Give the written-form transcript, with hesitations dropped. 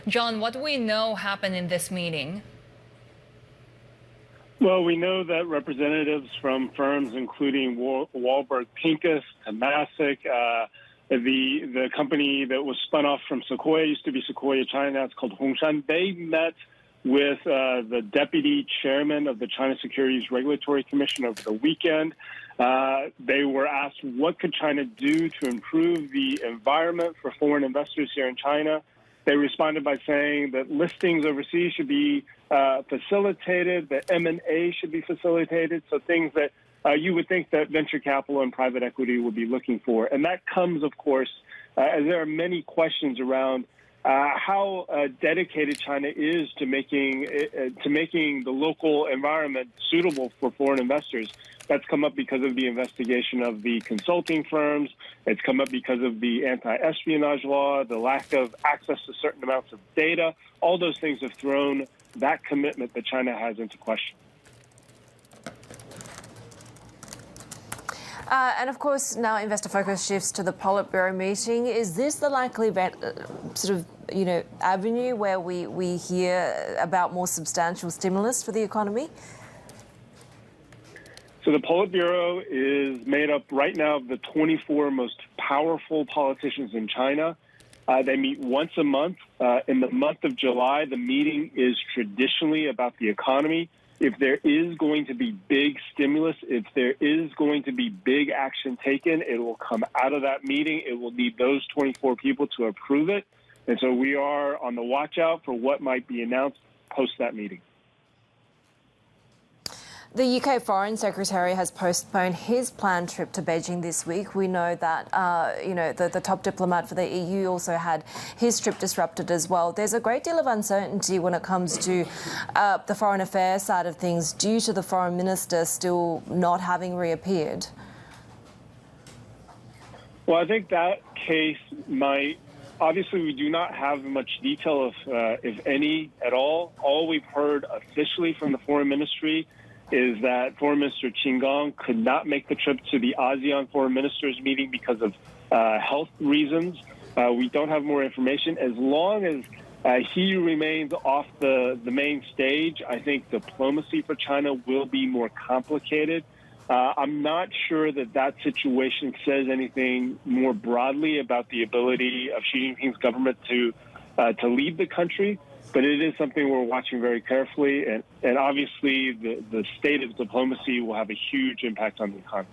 John, what do we know happened in this meeting? Well, we know that representatives from firms including Warburg Pincus, Temasek, the company that was spun off from Sequoia, used to be Sequoia China, it's called Hongshan, they met with the deputy chairman of the China Securities Regulatory Commission over the weekend. They were asked what could China do to improve the environment for foreign investors here in China. They responded by saying that listings overseas should be facilitated, that M&A should be facilitated, so things that you would think that venture capital and private equity would be looking for. And that comes, of course, as there are many questions around how dedicated China is to making the local environment suitable for foreign investors. That's come up because of the investigation of the consulting firms. It's come up because of the anti-espionage law, the lack of access to certain amounts of data. All those things have thrown that commitment that China has into question. And of course, now investor focus shifts to the Politburo meeting. Is this the likely avenue where we hear about more substantial stimulus for the economy? So the Politburo is made up right now of the 24 most powerful politicians in China. They meet once a month. In the month of July, the meeting is traditionally about the economy. If there is going to be big stimulus, if there is going to be big action taken, it will come out of that meeting. It will need those 24 people to approve it. And so we are on the watch out for what might be announced post that meeting. The UK Foreign Secretary has postponed his planned trip to Beijing this week. We know that, the top diplomat for the EU also had his trip disrupted as well. There's a great deal of uncertainty when it comes to the foreign affairs side of things due to the foreign minister still not having reappeared. Well, I think that case might... Obviously, we do not have much detail, if any, at all. All we've heard officially from the Foreign Ministry is that Foreign Minister Qin Gang could not make the trip to the ASEAN Foreign Ministers meeting because of health reasons. We don't have more information. As long as he remains off the main stage, I think diplomacy for China will be more complicated. I'm not sure that situation says anything more broadly about the ability of Xi Jinping's government to lead the country. But it is something we're watching very carefully, and obviously the state of diplomacy will have a huge impact on the economy.